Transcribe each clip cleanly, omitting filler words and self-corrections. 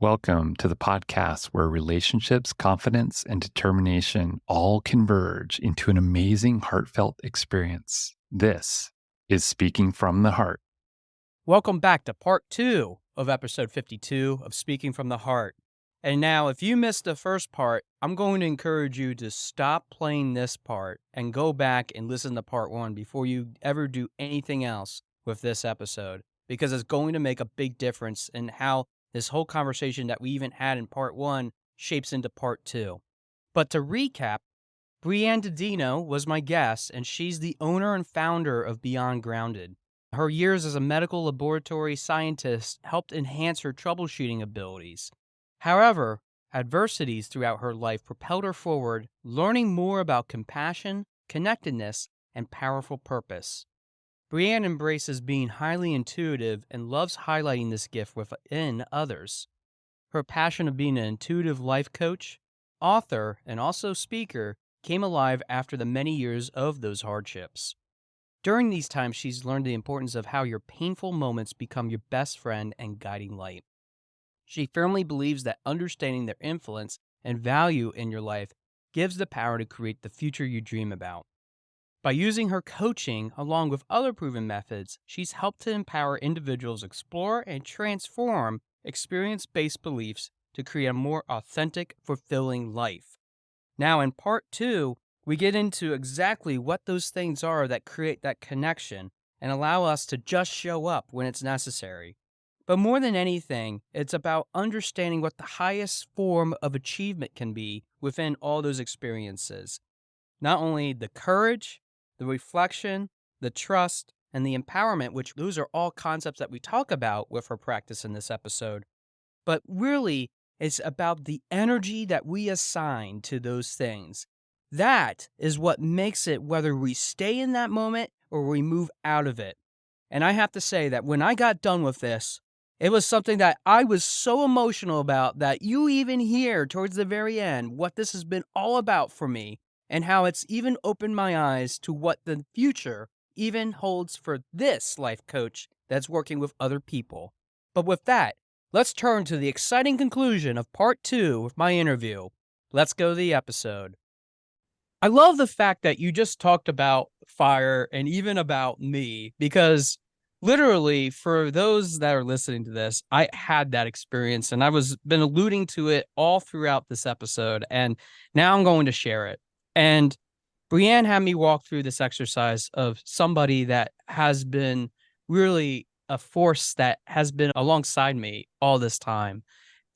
Welcome to the podcast where relationships, confidence, and determination all converge into an amazing, heartfelt experience. This is Speaking from the Heart. Welcome back to part 2 of episode 52 of Speaking from the Heart. And now, if you missed the first part, I'm going to encourage you to stop playing this part and go back and listen to part 1 before you ever do anything else with this episode, because it's going to make a big difference in how this whole conversation that we even had in part 1 shapes into part 2. But to recap, Brianne DiDino was my guest, and she's the owner and founder of Beyond Grounded. Her years as a medical laboratory scientist helped enhance her troubleshooting abilities. However, adversities throughout her life propelled her forward, learning more about compassion, connectedness, and powerful purpose. Brianne embraces being highly intuitive and loves highlighting this gift within others. Her passion of being an intuitive life coach, author, and also speaker came alive after the many years of those hardships. During these times, she's learned the importance of how your painful moments become your best friend and guiding light. She firmly believes that understanding their influence and value in your life gives the power to create the future you dream about. By using her coaching along with other proven methods, she's helped to empower individuals explore and transform experience-based beliefs to create a more authentic, fulfilling life. Now, in part 2, we get into exactly what those things are that create that connection and allow us to just show up when it's necessary. But more than anything, it's about understanding what the highest form of achievement can be within all those experiences. Not only the courage, the reflection, the trust, and the empowerment, which those are all concepts that we talk about with her practice in this episode, but really it's about the energy that we assign to those things. That is what makes it whether we stay in that moment or we move out of it. And I have to say that when I got done with this, it was something that I was so emotional about that you even hear towards the very end what this has been all about for me and how it's even opened my eyes to what the future even holds for this life coach that's working with other people. But with that, let's turn to the exciting conclusion of part 2 of my interview. Let's go to the episode. I love the fact that you just talked about fire and even about me, because literally for those that are listening to this, I had that experience and I was been alluding to it all throughout this episode, and now I'm going to share it. And Brianne had me walk through this exercise of somebody that has been really a force that has been alongside me all this time.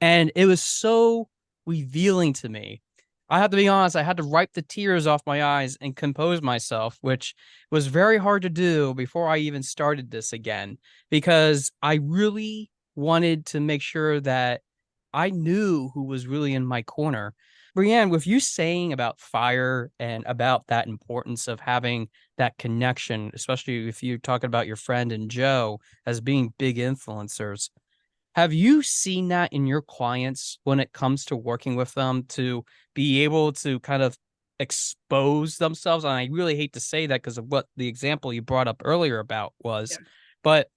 And it was so revealing to me. I have to be honest, I had to wipe the tears off my eyes and compose myself, which was very hard to do before I even started this again, because I really wanted to make sure that I knew who was really in my corner. Brianne, with you saying about fire and about that importance of having that connection, especially if you're talking about your friend and Joe as being big influencers, have you seen that in your clients when it comes to working with them to be able to kind of expose themselves? And I really hate to say that because of what the example you brought up earlier about was, Yeah. but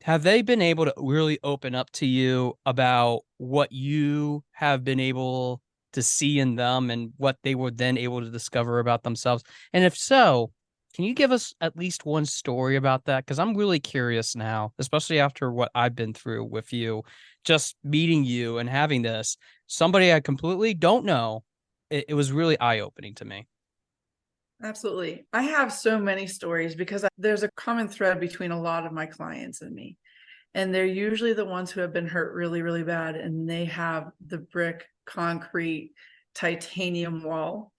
have they been able to really open up to you about what you have been able to see in them and what they were then able to discover about themselves? And if so, can you give us at least one story about that? Because I'm really curious now, especially after what I've been through with you, just meeting you and having this, somebody I completely don't know. It was really eye-opening to me. Absolutely. I have so many stories because there's a common thread between a lot of my clients and me. And they're usually the ones who have been hurt really, really bad. And they have the brick, concrete, titanium wall.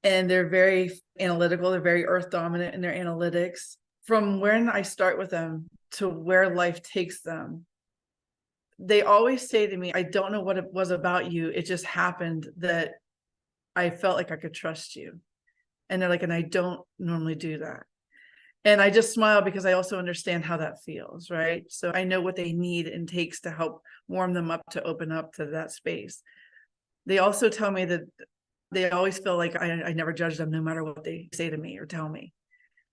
And they're very analytical. They're very earth dominant in their analytics. From when I start with them to where life takes them, they always say to me, I don't know what it was about you. It just happened that I felt like I could trust you. And they're like, and I don't normally do that. And I just smile because I also understand how that feels, right? So I know what they need and takes to help warm them up to open up to that space. They also tell me that they always feel like I never judge them no matter what they say to me or tell me.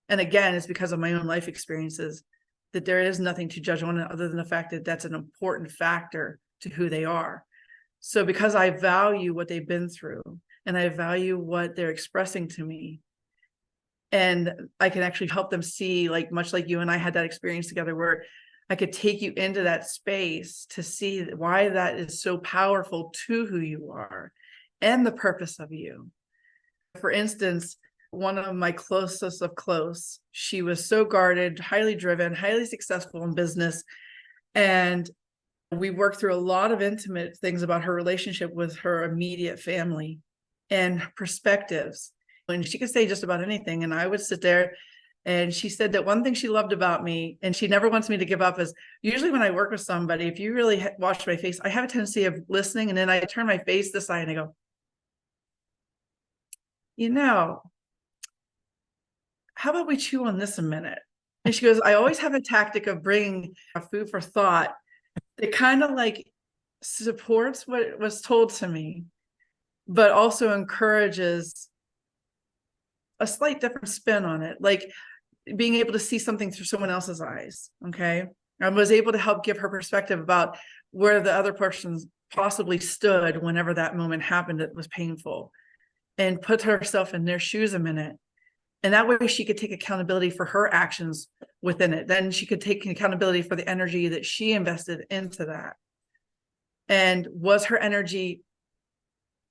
And again, it's because of my own life experiences that there is nothing to judge on other than the fact that that's an important factor to who they are. So because I value what they've been through and I value what they're expressing to me, and I can actually help them see, like much like you and I had that experience together where I could take you into that space to see why that is so powerful to who you are and the purpose of you. For instance, one of my closest of close, she was so guarded, highly driven, highly successful in business. And we worked through a lot of intimate things about her relationship with her immediate family and perspectives. And she could say just about anything. And I would sit there, and she said that one thing she loved about me, and she never wants me to give up, is usually when I work with somebody, if you really watch my face, I have a tendency of listening. And then I turn my face this side and I go, how about we chew on this a minute? And she goes, I always have a tactic of bringing a food for thought that kind of like supports what was told to me, but also encourages a slight different spin on it, like being able to see something through someone else's eyes. Okay. I was able to help give her perspective about where the other person possibly stood whenever that moment happened that was painful, and put herself in their shoes a minute. And that way she could take accountability for her actions within it. Then she could take accountability for the energy that she invested into that. And was her energy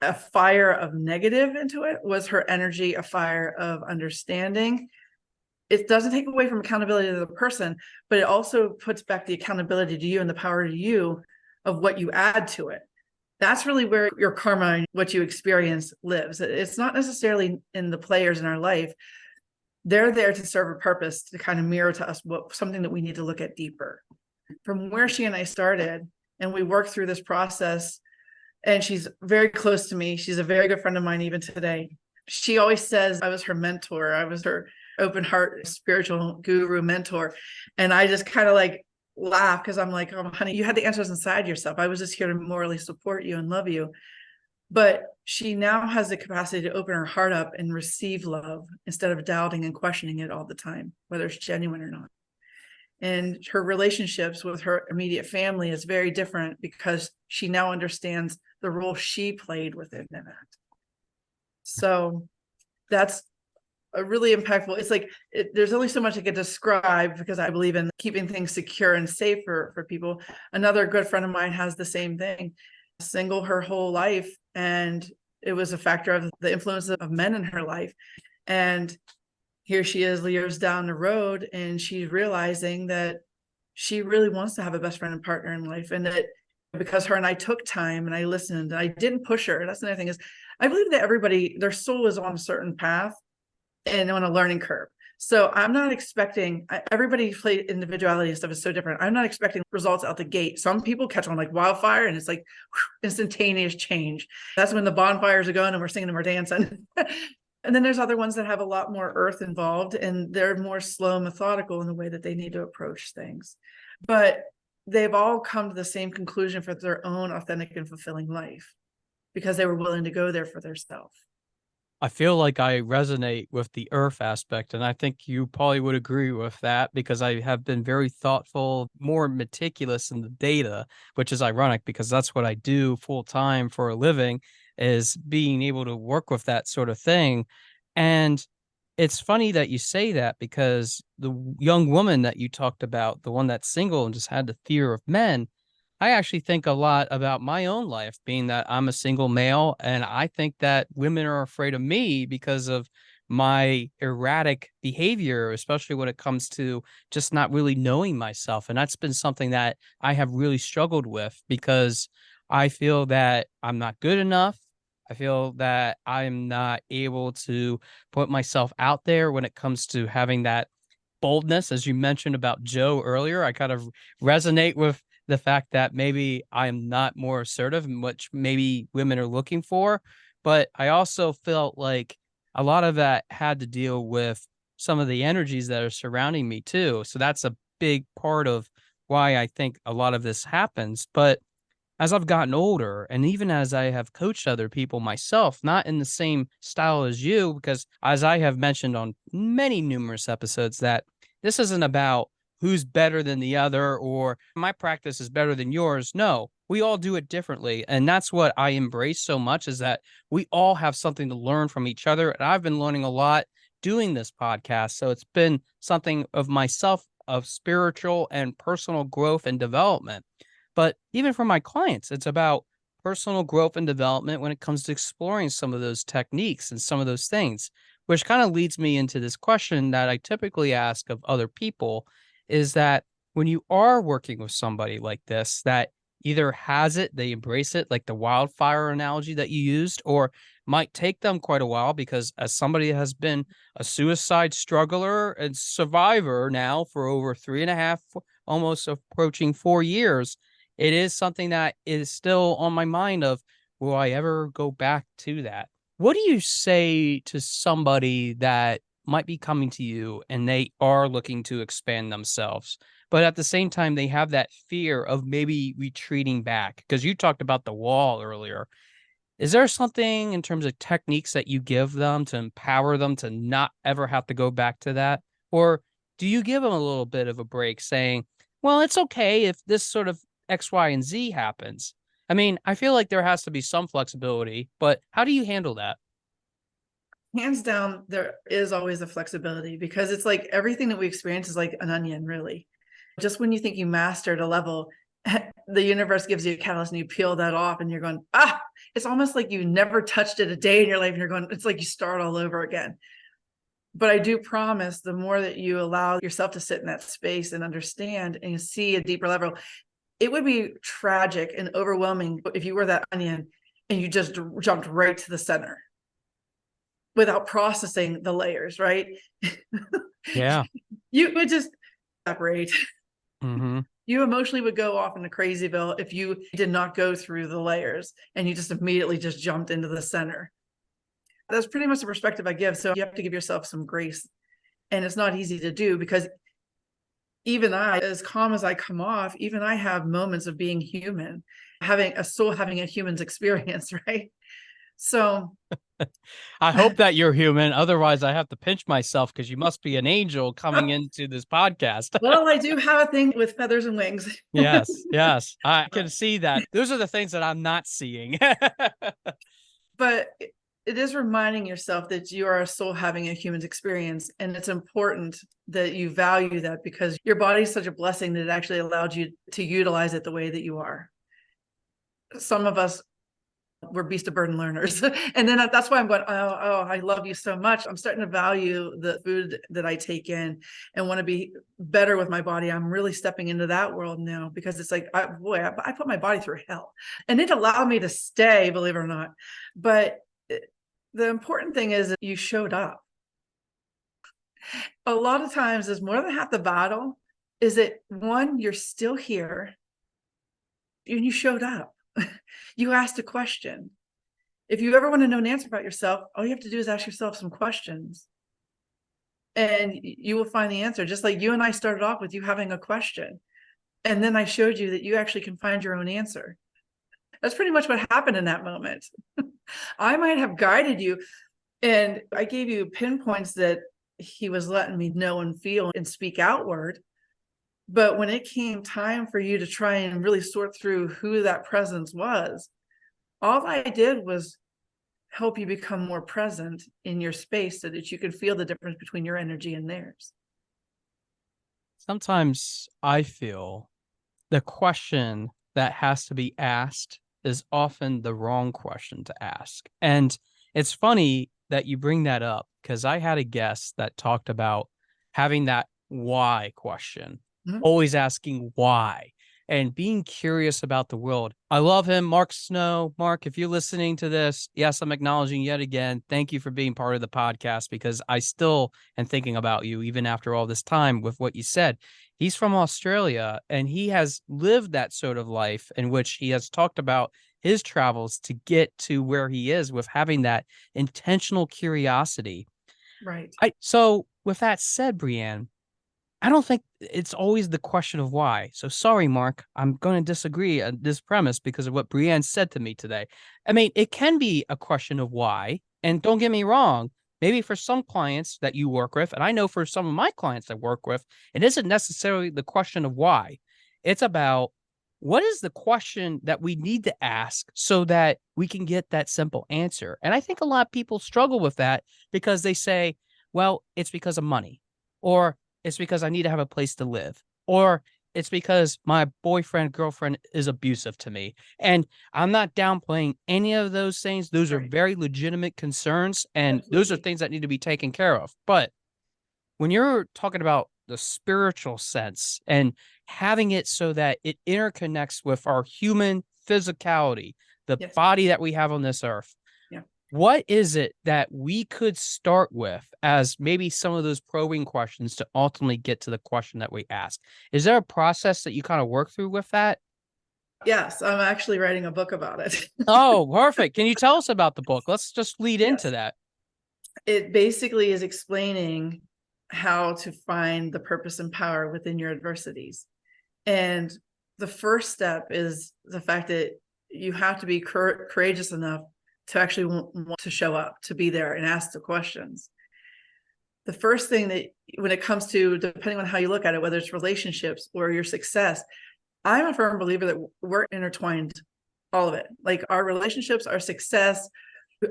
a fire of negative into it? Was her energy a fire of understanding? It doesn't take away from accountability to the person, but it also puts back the accountability to you and the power to you of what you add to it. That's really where your karma and what you experience lives. It's not necessarily in the players in our life. They're there to serve a purpose, to kind of mirror to us something that we need to look at deeper. From where she and I started, and we worked through this process, and she's very close to me. She's a very good friend of mine even today. She always says I was her mentor. I was her open heart spiritual guru mentor. And I just kind of like laugh because I'm like, oh, honey, you had the answers inside yourself. I was just here to morally support you and love you. But she now has the capacity to open her heart up and receive love instead of doubting and questioning it all the time, whether it's genuine or not. And her relationships with her immediate family is very different because she now understands the role she played within that. So that's a really impactful. It's like there's only so much I could describe because I believe in keeping things secure and safe for people. Another good friend of mine has the same thing, single her whole life. And it was a factor of the influence of men in her life. And here she is years down the road, and she's realizing that she really wants to have a best friend and partner in life. And that because her and I took time and I listened, I didn't push her. That's another thing is I believe that everybody, their soul is on a certain path and on a learning curve. So I'm not expecting, everybody's individuality and stuff is so different. I'm not expecting results out the gate. Some people catch on like wildfire and it's like instantaneous change. That's when the bonfires are going and we're singing and we're dancing. And then there's other ones that have a lot more earth involved and they're more slow, methodical in the way that they need to approach things. But they've all come to the same conclusion for their own authentic and fulfilling life because they were willing to go there for themselves. I feel like I resonate with the earth aspect, and I think you probably would agree with that because I have been very thoughtful, more meticulous in the data, which is ironic because that's what I do full time for a living, is being able to work with that sort of thing. And it's funny that you say that because the young woman that you talked about, the one that's single and just had the fear of men, I actually think a lot about my own life, being that I'm a single male, and I think that women are afraid of me because of my erratic behavior, especially when it comes to just not really knowing myself. And that's been something that I have really struggled with because I feel that I'm not good enough. I feel that I'm not able to put myself out there when it comes to having that boldness, as you mentioned about Joe earlier. I kind of resonate with the fact that maybe I'm not more assertive, which maybe women are looking for. But I also felt like a lot of that had to deal with some of the energies that are surrounding me too. So that's a big part of why I think a lot of this happens. But as I've gotten older, and even as I have coached other people myself, not in the same style as you, because as I have mentioned on many numerous episodes, that this isn't about who's better than the other or my practice is better than yours. No, we all do it differently. And that's what I embrace so much, is that we all have something to learn from each other. And I've been learning a lot doing this podcast. So it's been something of myself, of spiritual and personal growth and development. But even for my clients, it's about personal growth and development when it comes to exploring some of those techniques and some of those things, which kind of leads me into this question that I typically ask of other people, is that when you are working with somebody like this, that either has it, they embrace it, like the wildfire analogy that you used, or might take them quite a while, because as somebody that has been a suicide struggler and survivor now for over 3.5, almost approaching 4 years, it is something that is still on my mind of, will I ever go back to that? What do you say to somebody that might be coming to you and they are looking to expand themselves, but at the same time, they have that fear of maybe retreating back? Because you talked about the wall earlier. Is there something in terms of techniques that you give them to empower them to not ever have to go back to that? Or do you give them a little bit of a break saying, well, it's okay if this sort of X, Y, and Z happens? I mean, I feel like there has to be some flexibility, but how do you handle that? Hands down, there is always a flexibility, because it's like everything that we experience is like an onion, really. Just when you think you mastered a level, the universe gives you a catalyst and you peel that off and you're going, it's almost like you never touched it a day in your life and you're going, it's like you start all over again. But I do promise, the more that you allow yourself to sit in that space and understand and you see a deeper level, it would be tragic and overwhelming if you were that onion and you just jumped right to the center without processing the layers, right? Yeah. You would just separate. Mm-hmm. You emotionally would go off into crazyville if you did not go through the layers and you just immediately just jumped into the center. That's pretty much the perspective I give. So you have to give yourself some grace. And it's not easy to do, because even I, as calm as I come off, even I have moments of being human, having a soul, having a human's experience, right? So I hope that you're human. Otherwise, I have to pinch myself, because you must be an angel coming into this podcast. well, I do have a thing with feathers and wings. Yes, yes. I can see that. Those are the things that I'm not seeing. But it is reminding yourself that you are a soul having a human's experience. And it's important that you value that, because your body is such a blessing that it actually allowed you to utilize it the way that you are. Some of us, we're beast of burden learners. And then that's why I'm going, I love you so much. I'm starting to value the food that I take in and want to be better with my body. I'm really stepping into that world now, because it's like, I put my body through hell and it allowed me to stay, believe it or not. But the important thing is that you showed up. A lot of times is more than half the battle is that, one, you're still here and you showed up. You asked a question. If you ever want to know an answer about yourself, all you have to do is ask yourself some questions and you will find the answer. Just like you and I started off with you having a question. And then I showed you that you actually can find your own answer. That's pretty much what happened in that moment. I might have guided you and I gave you pinpoints that he was letting me know and feel and speak outward. But when it came time for you to try and really sort through who that presence was, all I did was help you become more present in your space so that you could feel the difference between your energy and theirs. Sometimes I feel the question that has to be asked is often the wrong question to ask. And it's funny that you bring that up, because I had a guest that talked about having that why question, always asking why, and being curious about the world. I love him, Mark Snow. Mark, if you're listening to this, yes, I'm acknowledging yet again. Thank you for being part of the podcast, because I still am thinking about you even after all this time with what you said. He's from Australia, and he has lived that sort of life in which he has talked about his travels to get to where he is with having that intentional curiosity. Right. So with that said, Brianne, I don't think it's always the question of why. So sorry, Mark, I'm going to disagree on this premise because of what Brianne said to me today. I mean, it can be a question of why, and don't get me wrong, maybe for some clients that you work with, and I know for some of my clients I work with, it isn't necessarily the question of why. It's about what is the question that we need to ask so that we can get that simple answer. And I think a lot of people struggle with that because they say, well, it's because of money, or it's because I need to have a place to live, or it's because my boyfriend, girlfriend is abusive to me. And I'm not downplaying any of those things. Those are Right. very legitimate concerns, and those are Absolutely. things that need to be taken care of. But when you're talking about the spiritual sense and having it so that it interconnects with our human physicality, the Yes. body that we have on this earth, Yeah. what is it that we could start with as maybe some of those probing questions to ultimately get to the question that we ask? Is there a process that you kind of work through with that? Yes. I'm actually writing a book about it. Oh, perfect. Can you tell us about the book? Let's just lead into Yes. that. It basically is explaining how to find the purpose and power within your adversities. And the first step is the fact that you have to be courageous enough to actually want to show up, to be there and ask the questions. The first thing that, when it comes to, depending on how you look at it, whether it's relationships or your success, I'm a firm believer that we're intertwined, all of it. Like our relationships, our success,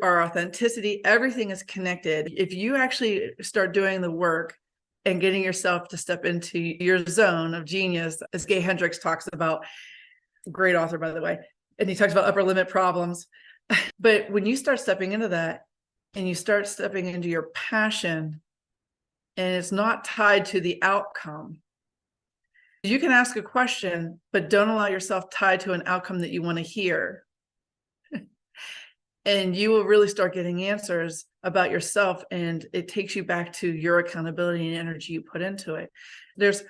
our authenticity, everything is connected. If you actually start doing the work and getting yourself to step into your zone of genius, as Gay Hendricks talks about, great author, by the way, and he talks about upper limit problems. But when you start stepping into that and you start stepping into your passion, and it's not tied to the outcome, you can ask a question, but don't allow yourself tied to an outcome that you want to hear. And you will really start getting answers about yourself, and it takes you back to your accountability and energy you put into it. There's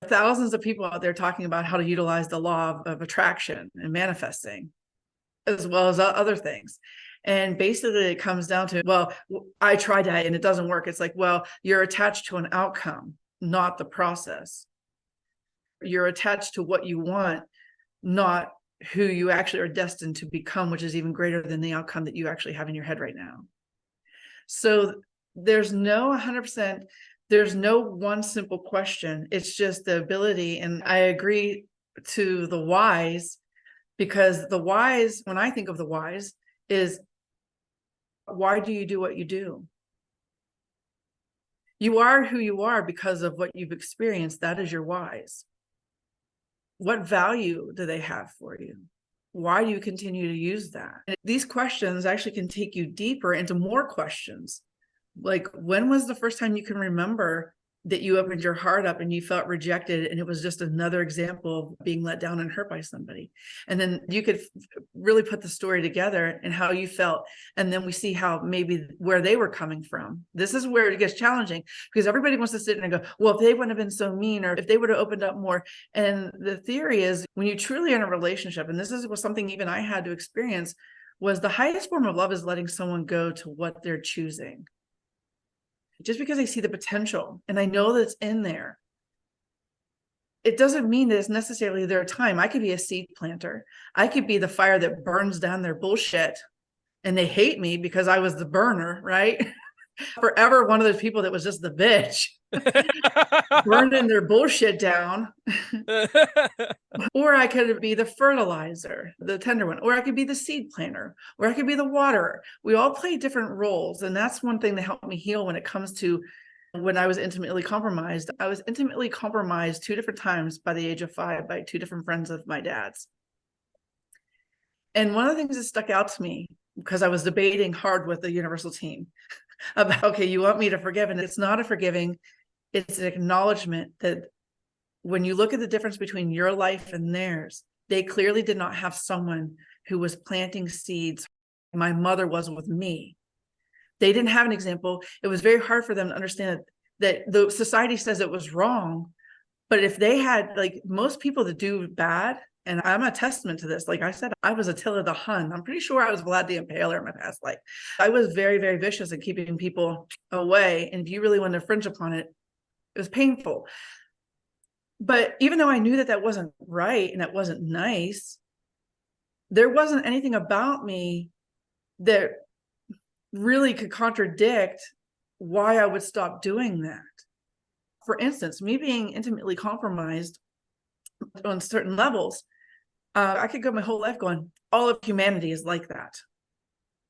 thousands of people out there talking about how to utilize the law of attraction and manifesting, as well as other things. And basically it comes down to, well, I tried that and it doesn't work. It's like, well, you're attached to an outcome, not the process. You're attached to what you want, not who you actually are destined to become, which is even greater than the outcome that you actually have in your head right now. So there's no 100%, there's no one simple question. It's just the ability. And I agree to the whys, because the whys, when I think of the whys, is why do you do what you do? You are who you are because of what you've experienced. That is your whys. What value do they have for you? Why do you continue to use that? And these questions actually can take you deeper into more questions. Like, when was the first time you can remember that you opened your heart up and you felt rejected, and it was just another example of being let down and hurt by somebody? And then you could really put the story together and how you felt, and then we see how maybe where they were coming from. This is where it gets challenging, because everybody wants to sit and go, well, if they wouldn't have been so mean, or if they would have opened up more. And the theory is, when you truly in a relationship, and this was something even I had to experience, was the highest form of love is letting someone go to what they're choosing. Just because I see the potential and I know that's in there, it doesn't mean that it's necessarily their time. I could be a seed planter. I could be the fire that burns down their bullshit, and they hate me because I was the burner, right? Forever one of those people that was just the bitch, burning their bullshit down. Or I could be the fertilizer, the tender one, or I could be the seed planter, or I could be the waterer. We all play different roles. And that's one thing that helped me heal when it comes to when I was intimately compromised. I was intimately compromised 2 different times by the age of 5 by 2 different friends of my dad's. And one of the things that stuck out to me, because I was debating hard with the Universal team about, okay, you want me to forgive, and it's not a forgiving, it's an acknowledgement that when you look at the difference between your life and theirs, they clearly did not have someone who was planting seeds. My mother was with me. They didn't have an example. It was very hard for them to understand that the society says it was wrong. But if they had, like most people that do bad, and I'm a testament to this. Like I said, I was Attila the Hun. I'm pretty sure I was Vlad the Impaler in my past life. I was very, very vicious at keeping people away. And if you really wanted to fringe upon it, it was painful. But even though I knew that that wasn't right and that wasn't nice, there wasn't anything about me that really could contradict why I would stop doing that. For instance, me being intimately compromised on certain levels, I could go my whole life going, all of humanity is like that.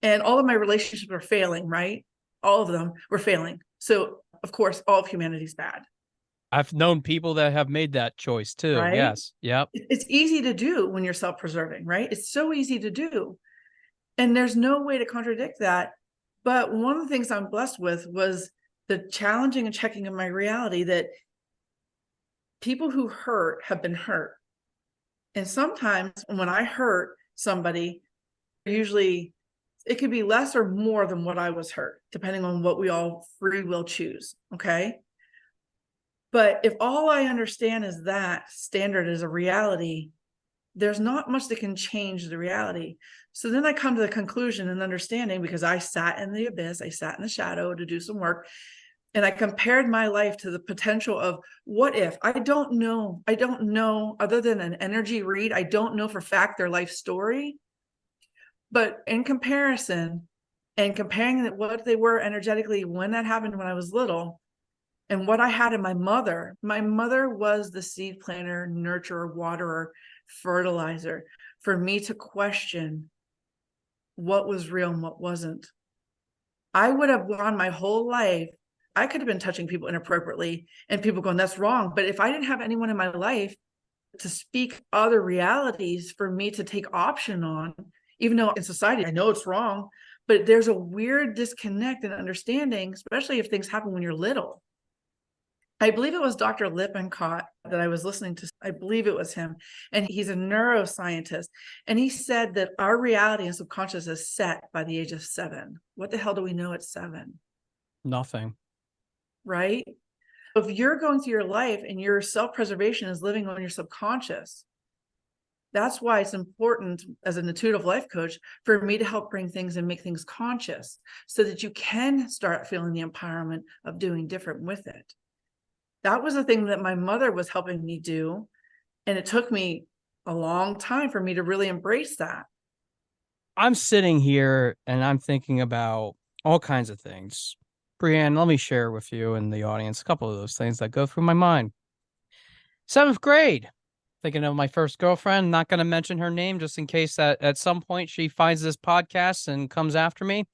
And all of my relationships are failing, right? All of them were failing. So, of course, all of humanity is bad. I've known people that have made that choice too. Right? Yes. Yep. It's easy to do when you're self-preserving, right? It's so easy to do. And there's no way to contradict that. But one of the things I'm blessed with was the challenging and checking of my reality that people who hurt have been hurt. And sometimes when I hurt somebody, usually it could be less or more than what I was hurt, depending on what we all free will choose. Okay. But if all I understand is that standard is a reality, there's not much that can change the reality. So then I come to the conclusion and understanding, because I sat in the abyss, I sat in the shadow to do some work, and I compared my life to the potential of what if. I don't know other than an energy read. I don't know for fact their life story, but in comparison and comparing what they were energetically when that happened when I was little, and what I had in my mother was the seed planter, nurturer, waterer, fertilizer for me to question what was real and what wasn't. I would have gone my whole life. I could have been touching people inappropriately and people going, that's wrong. But if I didn't have anyone in my life to speak other realities for me to take option on, even though in society, I know it's wrong, but there's a weird disconnect in understanding, especially if things happen when you're little. I believe it was Dr. Lippincott that I was listening to. I believe it was him. And he's a neuroscientist. And he said that our reality and subconscious is set by the age of 7. What the hell do we know at 7? Nothing. Right? If you're going through your life and your self-preservation is living on your subconscious, that's why it's important as an intuitive life coach for me to help bring things and make things conscious so that you can start feeling the empowerment of doing different with it. That was the thing that my mother was helping me do. And it took me a long time for me to really embrace that. I'm sitting here and I'm thinking about all kinds of things. Brianne, let me share with you and the audience a couple of those things that go through my mind. 7th grade, thinking of my first girlfriend, not going to mention her name just in case that at some point she finds this podcast and comes after me.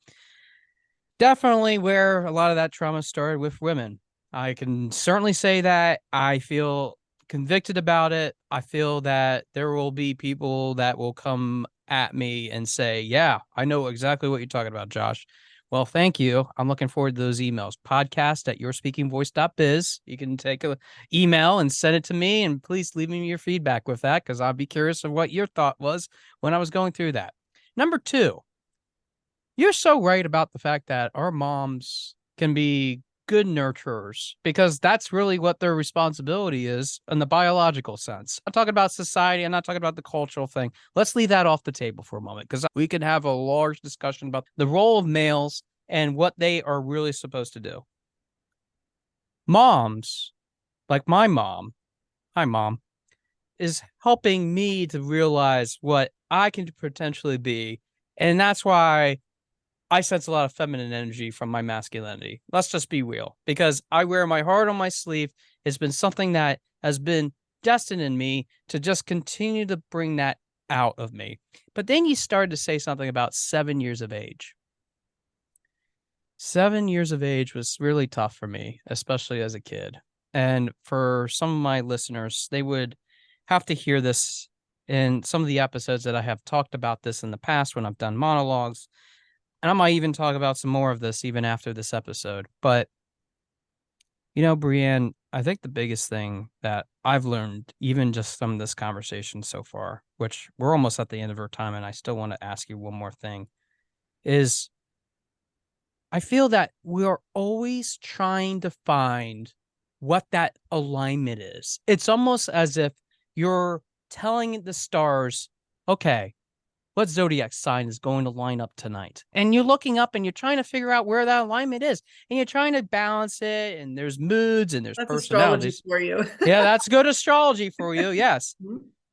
Definitely where a lot of that trauma started with women. I can certainly say that. I feel convicted about it. I feel that there will be people that will come at me and say, yeah, I know exactly what you're talking about, Josh. Well, thank you. I'm looking forward to those emails. podcast@yourspeakingvoice.biz. You can take an email and send it to me, and please leave me your feedback with that, because I'll be curious of what your thought was when I was going through that. Number 2, you're so right about the fact that our moms can be good nurturers, because that's really what their responsibility is in the biological sense. I'm talking about society. I'm not talking about the cultural thing. Let's leave that off the table for a moment, because we can have a large discussion about the role of males and what they are really supposed to do. Moms, like my mom, hi mom, is helping me to realize what I can potentially be. And that's why I sense a lot of feminine energy from my masculinity. Let's just be real, because I wear my heart on my sleeve. It's been something that has been destined in me to just continue to bring that out of me. But then you started to say something about 7 years of age. 7 years of age was really tough for me, especially as a kid. And for some of my listeners, they would have to hear this in some of the episodes that I have talked about this in the past when I've done monologues. And I might even talk about some more of this even after this episode. But, Brianne, I think the biggest thing that I've learned, even just from this conversation so far, which we're almost at the end of our time, and I still want to ask you one more thing, is I feel that we are always trying to find what that alignment is. It's almost as if you're telling the stars, okay, what zodiac sign is going to line up tonight? And you're looking up and you're trying to figure out where that alignment is. And you're trying to balance it. And there's moods and there's That's personalities. astrology for you. Yeah, that's good astrology for you. Yes.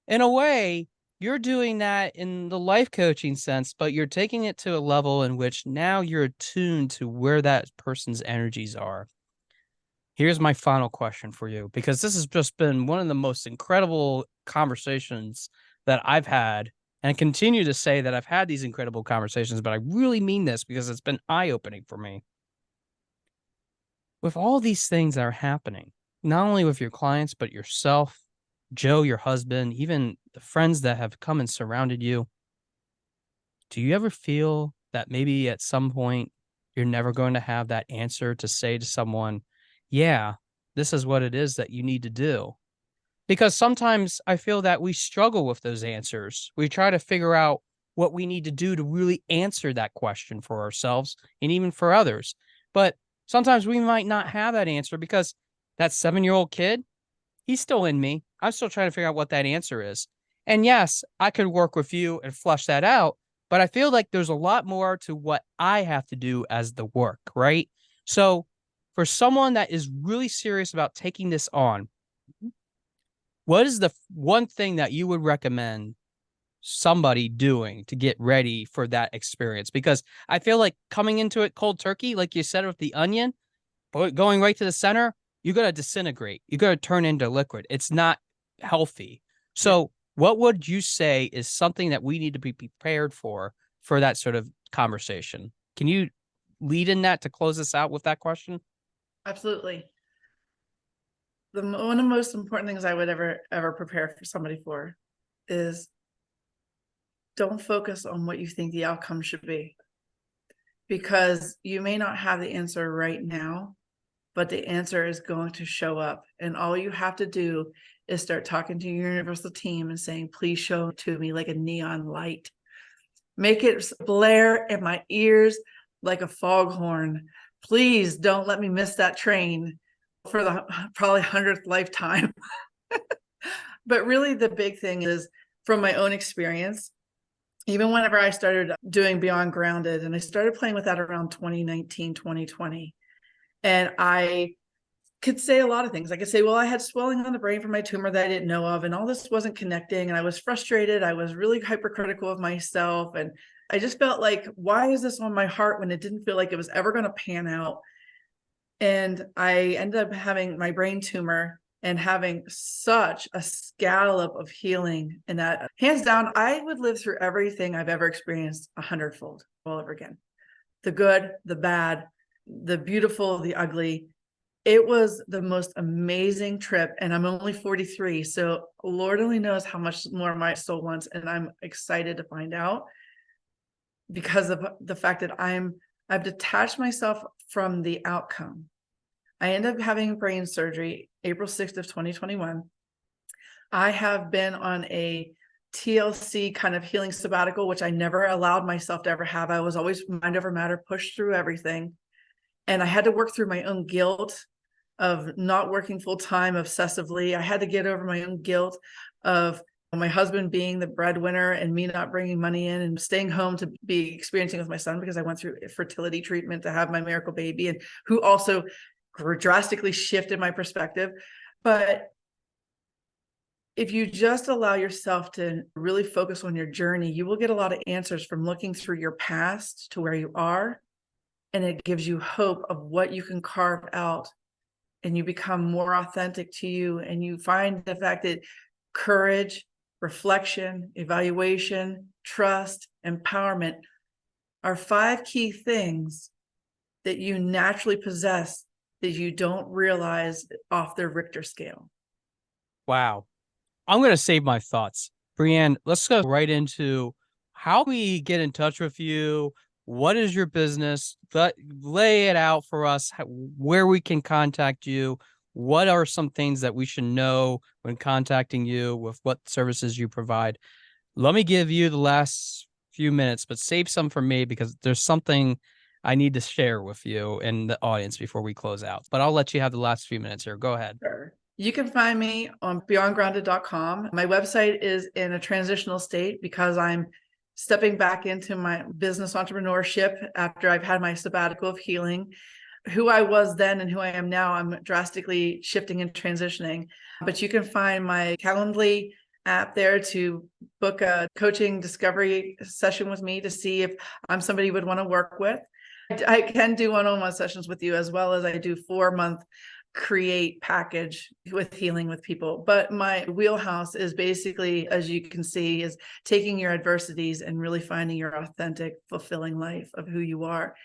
In a way, you're doing that in the life coaching sense, but you're taking it to a level in which now you're attuned to where that person's energies are. Here's my final question for you, because this has just been one of the most incredible conversations that I've had, and I continue to say that I've had these incredible conversations, but I really mean this because it's been eye-opening for me. With all these things that are happening, not only with your clients, but yourself, Joe, your husband, even the friends that have come and surrounded you, do you ever feel that maybe at some point you're never going to have that answer to say to someone, yeah, this is what it is that you need to do? Because sometimes I feel that we struggle with those answers. We try to figure out what we need to do to really answer that question for ourselves and even for others. But sometimes we might not have that answer because that 7-year-old kid, he's still in me. I'm still trying to figure out what that answer is. And yes, I could work with you and flush that out, but I feel like there's a lot more to what I have to do as the work, right? So for someone that is really serious about taking this on, what is the one thing that you would recommend somebody doing to get ready for that experience? Because I feel like coming into it cold turkey, like you said with the onion, but going right to the center, you're going to disintegrate. You're going to turn into liquid. It's not healthy. So what would you say is something that we need to be prepared for that sort of conversation? Can you lead in that to close us out with that question? Absolutely. One of the most important things I would ever prepare for somebody for is don't focus on what you think the outcome should be, because you may not have the answer right now, but the answer is going to show up. And all you have to do is start talking to your universal team and saying, please show it to me like a neon light. Make it blare in my ears like a foghorn. Please don't let me miss that train for the probably 100th lifetime. But really the big thing is, from my own experience, even whenever I started doing Beyond Grounded, and I started playing with that around 2019, 2020, and I could say a lot of things. I could say, well, I had swelling on the brain from my tumor that I didn't know of, and all this wasn't connecting, and I was frustrated. I was really hypercritical of myself, and I just felt like, why is this on my heart when it didn't feel like it was ever going to pan out? And I ended up having my brain tumor and having such a scallop of healing. And that, hands down, I would live through everything I've ever experienced 100-fold all over again. The good, the bad, the beautiful, the ugly. It was the most amazing trip. And I'm only 43. So Lord only knows how much more my soul wants. And I'm excited to find out, because of the fact that I've detached myself from the outcome. I ended up having brain surgery April 6th of 2021. I have been on a TLC kind of healing sabbatical, which I never allowed myself to ever have. I was always mind over matter, pushed through everything. And I had to work through my own guilt of not working full time obsessively. I had to get over my own guilt of my husband being the breadwinner and me not bringing money in and staying home to be experiencing with my son, because I went through fertility treatment to have my miracle baby, and who also drastically shifted my perspective. But if you just allow yourself to really focus on your journey, you will get a lot of answers from looking through your past to where you are. And it gives you hope of what you can carve out, and you become more authentic to you. And you find the fact that courage, reflection, evaluation, trust, empowerment are 5 key things that you naturally possess that you don't realize off their Richter scale. Wow. I'm going to save my thoughts. Brianne, let's go right into how we get in touch with you. What is your business? Lay it out for us, where we can contact you. What are some things that we should know when contacting you with what services you provide? Let me give you the last few minutes, but save some for me, because there's something I need to share with you and the audience before we close out. But I'll let you have the last few minutes here. Go ahead. Sure. You can find me on beyondgrounded.com. My website is in a transitional state because I'm stepping back into my business entrepreneurship after I've had my sabbatical of healing. Who I was then and who I am now, I'm drastically shifting and transitioning. But you can find my Calendly app there to book a coaching discovery session with me to see if I'm somebody you would want to work with. I can do one-on-one sessions with you, as well as I do 4-month create package with healing with people. But my wheelhouse is basically, as you can see, is taking your adversities and really finding your authentic, fulfilling life of who you are,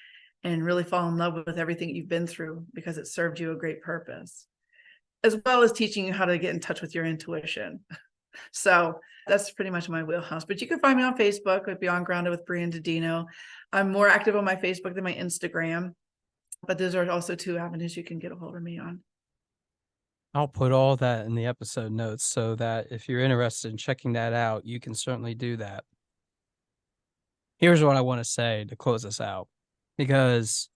and really fall in love with everything you've been through because it served you a great purpose, as well as teaching you how to get in touch with your intuition. So that's pretty much my wheelhouse. But you can find me on Facebook at Beyond Grounded with Brianne DiDino. I'm more active on my Facebook than my Instagram, but those are also 2 avenues you can get a hold of me on. I'll put all that in the episode notes so that if you're interested in checking that out, you can certainly do that. Here's what I want to say to close us out, because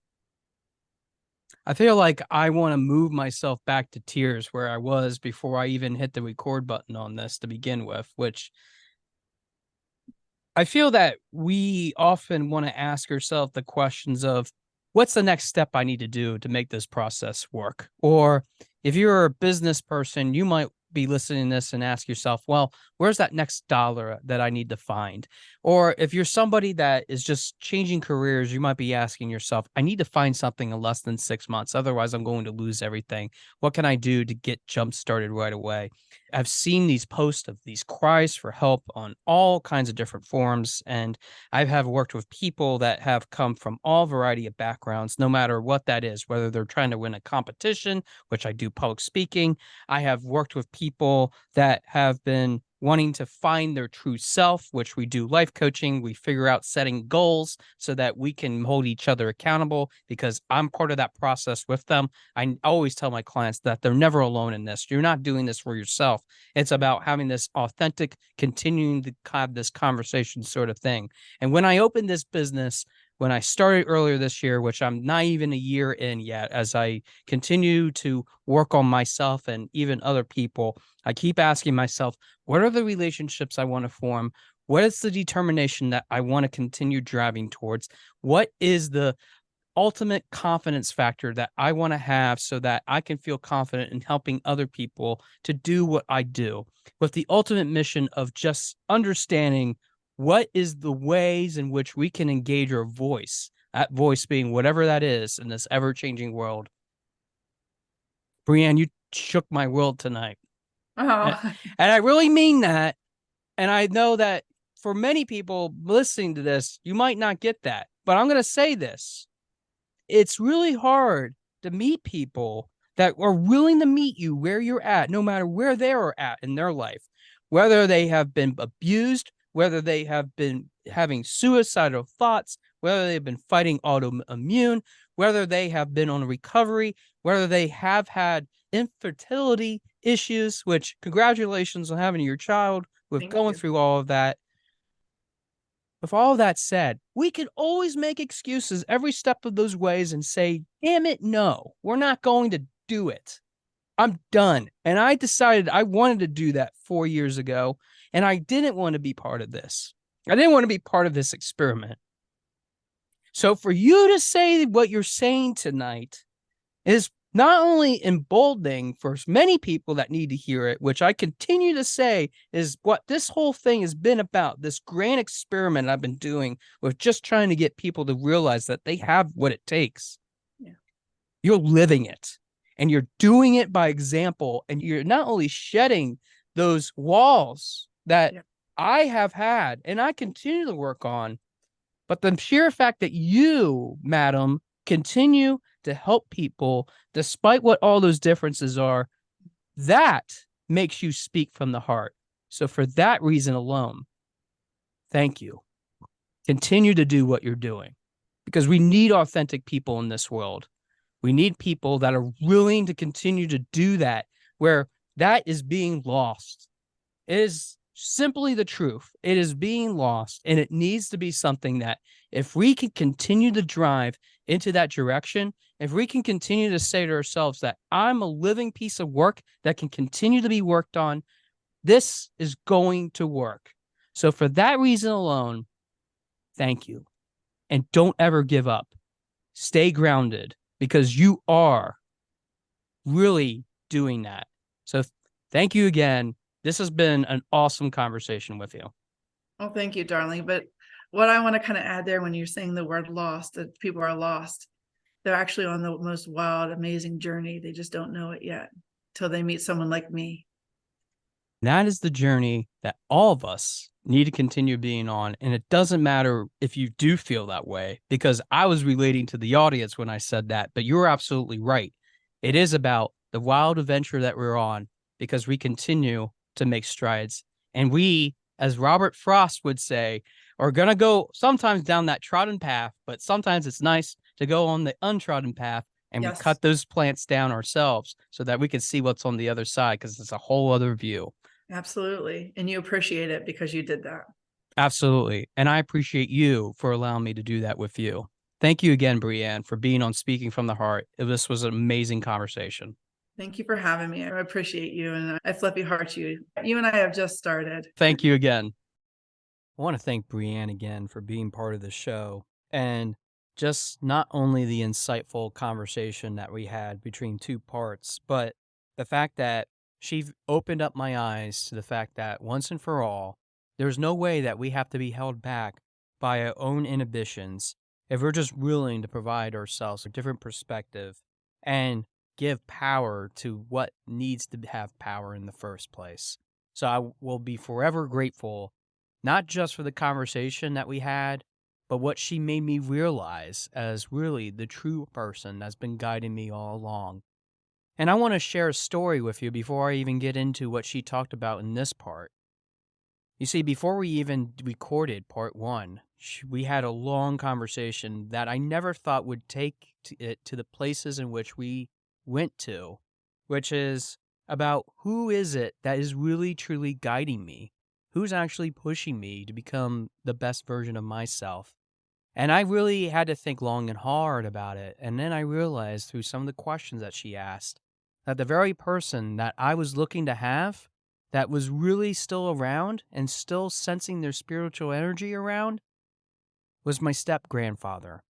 I feel like I want to move myself back to tears where I was before I even hit the record button on this to begin with, which I feel that we often want to ask ourselves the questions of, what's the next step I need to do to make this process work? Or if you're a business person, you might be listening to this and ask yourself, well, where's that next dollar that I need to find? Or if you're somebody that is just changing careers, you might be asking yourself, I need to find something in less than 6 months. Otherwise, I'm going to lose everything. What can I do to get jump started right away? I've seen these posts of these cries for help on all kinds of different forums, and I have worked with people that have come from all variety of backgrounds, no matter what that is, whether they're trying to win a competition, which I do public speaking. I have worked with people that have been wanting to find their true self, which we do life coaching. We figure out setting goals so that we can hold each other accountable, because I'm part of that process with them. I always tell my clients that they're never alone in this. You're not doing this for yourself. It's about having this authentic, continuing to have this conversation sort of thing. And when I opened this business, when I started earlier this year, which I'm not even a year in yet, as I continue to work on myself and even other people, I keep asking myself, what are the relationships I want to form? What is the determination that I want to continue driving towards? What is the ultimate confidence factor that I want to have so that I can feel confident in helping other people to do what I do, with the ultimate mission of just understanding what is the ways in which we can engage our voice, that voice being whatever that is in this ever-changing world. Brianne, you shook my world tonight. Oh, And I really mean that. And I know that for many people listening to this, you might not get that. But I'm going to say this. It's really hard to meet people that are willing to meet you where you're at, no matter where they are at in their life, whether they have been abused, whether they have been having suicidal thoughts, whether they've been fighting autoimmune, whether they have been on recovery, whether they have had infertility issues, which congratulations on having your child with thank going you. through all of that. With all that said, we can always make excuses every step of those ways and say, damn it, no, we're not going to do it. I'm done. And I decided I wanted to do that 4 years ago, and I didn't want to be part of this. I didn't want to be part of this experiment. So for you to say what you're saying tonight is not only emboldening for many people that need to hear it, which I continue to say is what this whole thing has been about, this grand experiment I've been doing with just trying to get people to realize that they have what it takes. Yeah. You're living it, and you're doing it by example, and you're not only shedding those walls that I have had and I continue to work on, but the sheer fact that you, madam, continue to help people despite what all those differences are, that makes you speak from the heart. So for that reason alone, thank you. Continue to do what you're doing, because we need authentic people in this world. We need people that are willing to continue to do that, where that is being lost. It is simply the truth. It is being lost, and it needs to be something that if we can continue to drive into that direction, if we can continue to say to ourselves that I'm a living piece of work that can continue to be worked on, this is going to work. So for that reason alone, thank you. And don't ever give up. Stay grounded, because you are really doing that. So thank you again. This has been an awesome conversation with you. Oh, thank you, darling. But what I want to kind of add there when you're saying the word lost, that people are lost, they're actually on the most wild, amazing journey. They just don't know it yet till they meet someone like me. That is the journey that all of us need to continue being on. And it doesn't matter if you do feel that way, because I was relating to the audience when I said that, but you're absolutely right. It is about the wild adventure that we're on because we continue to make strides. And we, as Robert Frost would say, are going to go sometimes down that trodden path, but sometimes it's nice to go on the untrodden path and we Yes, cut those plants down ourselves so that we can see what's on the other side because it's a whole other view. absolutely. And you appreciate it because you did that. Absolutely. And I appreciate you for allowing me to do that with you. Thank you again, Brianne, for being on Speaking from the Heart. This was an amazing conversation. Thank you for having me. I appreciate you. And I flippy heart you. You and I have just started. Thank you again. I want to thank Brianne again for being part of the show and just not only the insightful conversation that we had between two parts, but the fact that she opened up my eyes to the fact that once and for all, there's no way that we have to be held back by our own inhibitions if we're just willing to provide ourselves a different perspective and give power to what needs to have power in the first place. So I will be forever grateful, not just for the conversation that we had, but what she made me realize as really the true person that's been guiding me all along. And I want to share a story with you before I even get into what she talked about in this part. You see, before we even recorded part one, we had a long conversation that I never thought would take it to the places in which we went to, which is about who is it that is really truly guiding me? Who's actually pushing me to become the best version of myself? And I really had to think long and hard about it. And then I realized through some of the questions that she asked that the very person that I was looking to have that was really still around and still sensing their spiritual energy around was my step grandfather.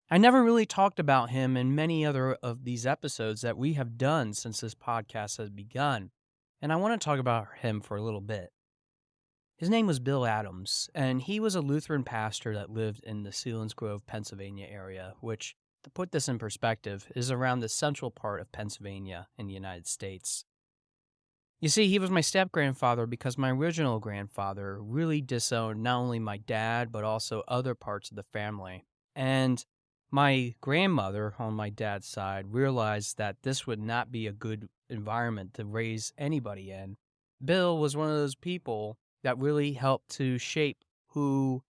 I never really talked about him in many other of these episodes that we have done since this podcast has begun. And I want to talk about him for a little bit. His name was Bill Adams, and he was a Lutheran pastor that lived in the Selinsgrove, Pennsylvania area, which, to put this in perspective, is around the central part of Pennsylvania in the United States. You see, he was my step-grandfather because my original grandfather really disowned not only my dad, but also other parts of the family. And my grandmother on my dad's side realized that this would not be a good environment to raise anybody in. Bill was one of those people that really helped to shape who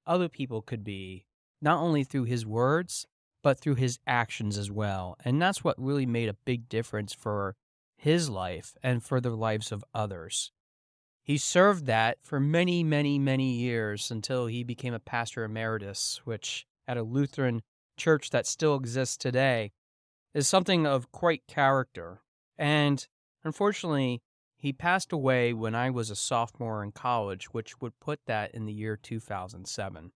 other people could be, not only through his words, but through his actions as well. And that's what really made a big difference for his life and for the lives of others. He served that for many, many, many years until he became a pastor emeritus, which at a Lutheran church that still exists today is something of quite character. And unfortunately, he passed away when I was a sophomore in college, which would put that in the year 2007.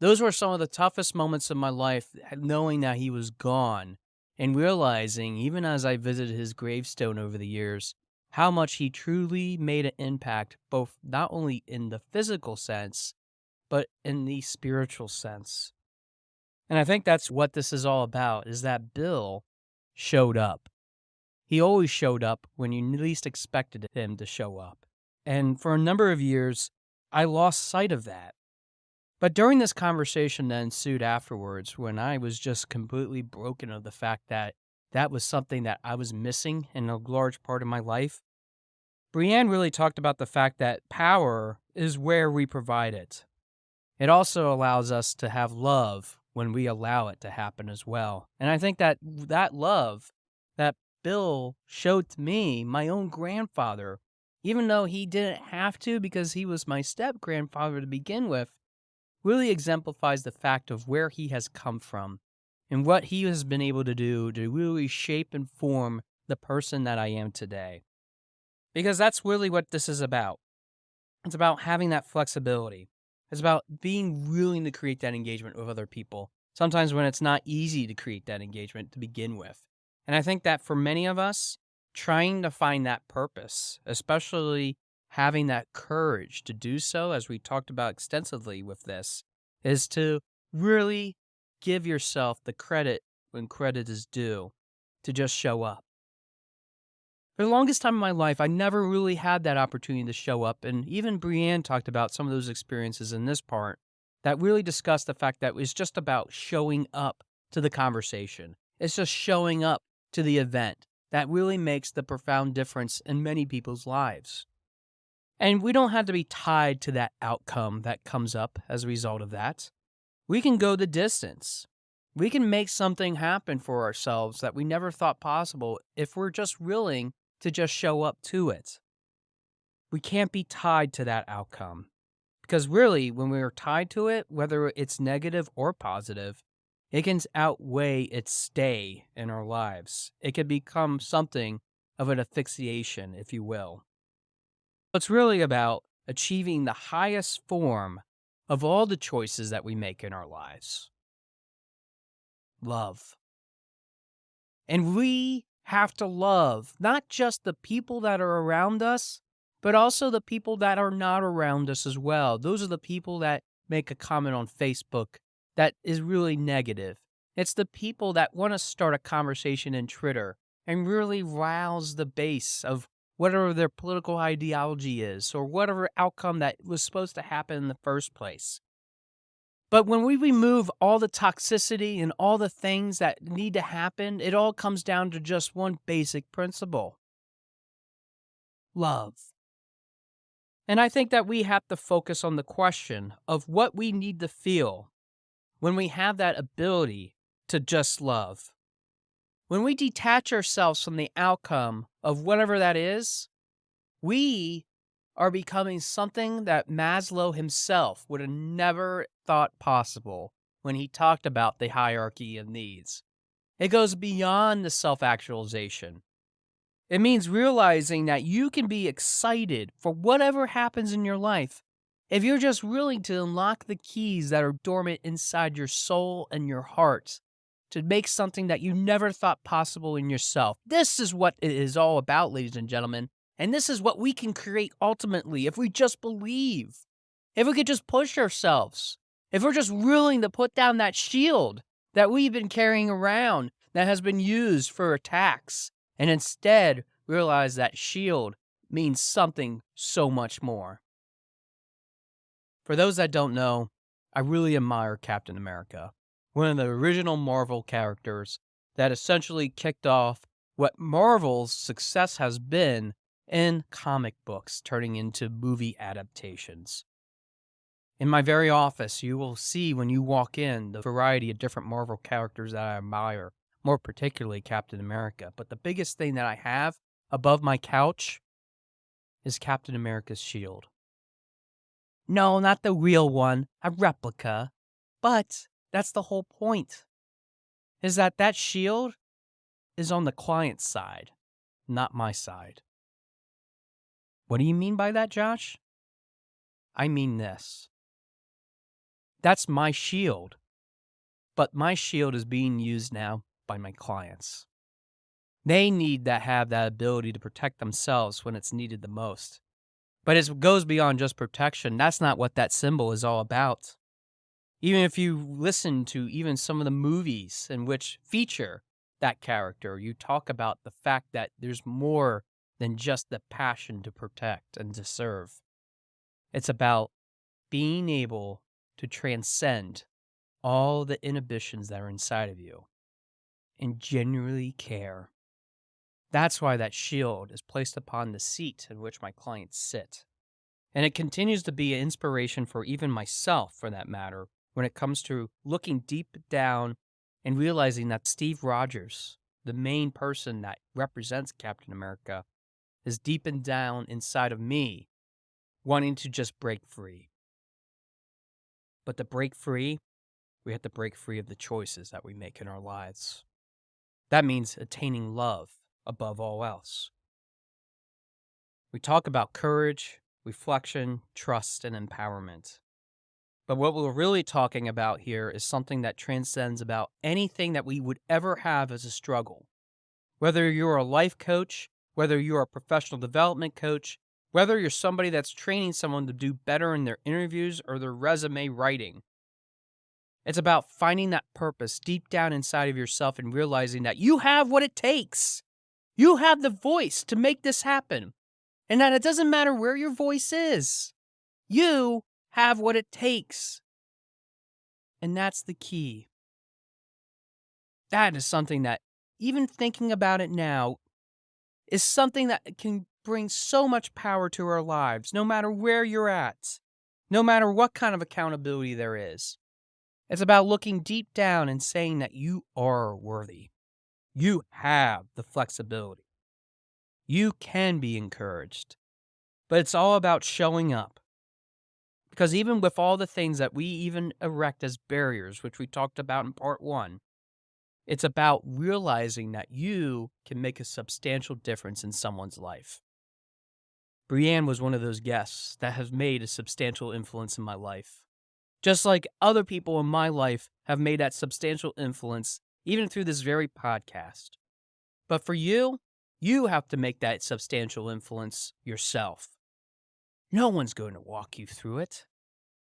Those were some of the toughest moments of my life, knowing that he was gone and realizing, even as I visited his gravestone over the years, how much he truly made an impact, both not only in the physical sense, but in the spiritual sense. And I think that's what this is all about, is that Bill showed up. He always showed up when you least expected him to show up. And for a number of years, I lost sight of that. But during this conversation that ensued afterwards, when I was just completely broken of the fact that that was something that I was missing in a large part of my life, Brianne really talked about the fact that power is where we provide it. It also allows us to have love when we allow it to happen as well. And I think that that love that Bill showed to me, my own grandfather, even though he didn't have to because he was my step-grandfather to begin with, really exemplifies the fact of where he has come from and what he has been able to do to really shape and form the person that I am today. Because that's really what this is about. It's about having that flexibility. It's about being willing to create that engagement with other people, sometimes when it's not easy to create that engagement to begin with. And I think that for many of us, trying to find that purpose, especially having that courage to do so, as we talked about extensively with this, is to really give yourself the credit when credit is due, to just show up. For the longest time in my life, I never really had that opportunity to show up, and even Brianne talked about some of those experiences in this part that really discussed the fact that it's just about showing up to the conversation. It's just showing up to the event that really makes the profound difference in many people's lives. And we don't have to be tied to that outcome that comes up as a result of that. We can go the distance. We can make something happen for ourselves that we never thought possible if we're just willing to just show up to it. We can't be tied to that outcome. Because really, when we're tied to it, whether it's negative or positive, it can outweigh its stay in our lives. It can become something of an asphyxiation, if you will. It's really about achieving the highest form of all the choices that we make in our lives. Love. And we have to love not just the people that are around us, but also the people that are not around us as well. Those are the people that make a comment on Facebook that is really negative. It's the people that want to start a conversation in Twitter and really rouse the base of whatever their political ideology is or whatever outcome that was supposed to happen in the first place. But when we remove all the toxicity and all the things that need to happen, it all comes down to just one basic principle: love. And I think that we have to focus on the question of what we need to feel when we have that ability to just love. When we detach ourselves from the outcome of whatever that is, we are becoming something that Maslow himself would have never thought possible when he talked about the hierarchy of needs. It goes beyond the self-actualization. It means realizing that you can be excited for whatever happens in your life if you're just willing to unlock the keys that are dormant inside your soul and your heart to make something that you never thought possible in yourself. This is what it is all about, ladies and gentlemen. And this is what we can create ultimately if we just believe, if we could just push ourselves, if we're just willing to put down that shield that we've been carrying around that has been used for attacks, and instead realize that shield means something so much more. For those that don't know, I really admire Captain America, one of the original Marvel characters that essentially kicked off what Marvel's success has been in comic books turning into movie adaptations. In my very office, you will see when you walk in the variety of different Marvel characters that I admire, more particularly Captain America. But the biggest thing that I have above my couch is Captain America's shield. No, not the real one, a replica. But that's the whole point, is that that shield is on the client's side, not my side. What do you mean by that, Josh? I mean this. That's my shield, but my shield is being used now by my clients. They need to have that ability to protect themselves when it's needed the most. But it goes beyond just protection. That's not what that symbol is all about. Even if you listen to even some of the movies in which feature that character, you talk about the fact that there's more than just the passion to protect and to serve. It's about being able to transcend all the inhibitions that are inside of you and genuinely care. That's why that shield is placed upon the seat in which my clients sit. And it continues to be an inspiration for even myself, for that matter, when it comes to looking deep down and realizing that Steve Rogers, the main person that represents Captain America, is deep and down inside of me, wanting to just break free. But to break free, we have to break free of the choices that we make in our lives. That means attaining love above all else. We talk about courage, reflection, trust, and empowerment. But what we're really talking about here is something that transcends about anything that we would ever have as a struggle. Whether you're a life coach, whether you're a professional development coach, whether you're somebody that's training someone to do better in their interviews or their resume writing. It's about finding that purpose deep down inside of yourself and realizing that you have what it takes. You have the voice to make this happen. And that it doesn't matter where your voice is. You have what it takes. And that's the key. That is something that, even thinking about it now, is something that can bring so much power to our lives, no matter where you're at, no matter what kind of accountability there is. It's about looking deep down and saying that you are worthy. You have the flexibility. You can be encouraged. But it's all about showing up. Because even with all the things that we even erect as barriers, which we talked about in part 1, it's about realizing that you can make a substantial difference in someone's life. Brianne was one of those guests that has made a substantial influence in my life. Just like other people in my life have made that substantial influence, even through this very podcast. But for you, you have to make that substantial influence yourself. No one's going to walk you through it.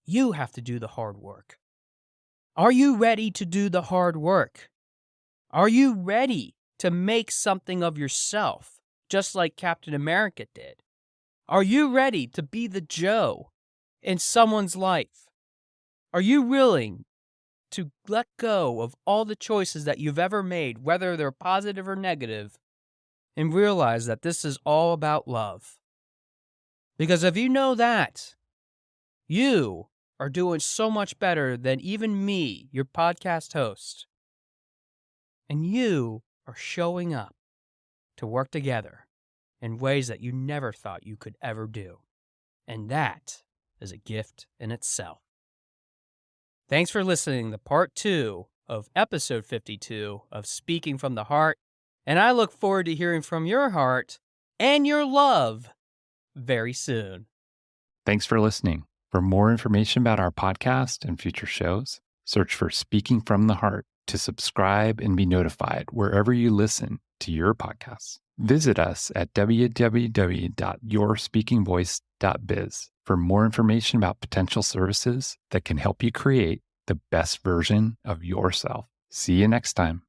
You have to do the hard work. Are you ready to do the hard work? Are you ready to make something of yourself, just like Captain America did? Are you ready to be the Joe in someone's life? Are you willing to let go of all the choices that you've ever made, whether they're positive or negative, and realize that this is all about love? Because if you know that, you are doing so much better than even me, your podcast host. And you are showing up to work together in ways that you never thought you could ever do. And that is a gift in itself. Thanks for listening to part 2 of episode 52 of Speaking from the Heart. And I look forward to hearing from your heart and your love very soon. Thanks for listening. For more information about our podcast and future shows, search for Speaking from the Heart to subscribe and be notified wherever you listen to your podcasts. Visit us at www.yourspeakingvoice.biz for more information about potential services that can help you create the best version of yourself. See you next time.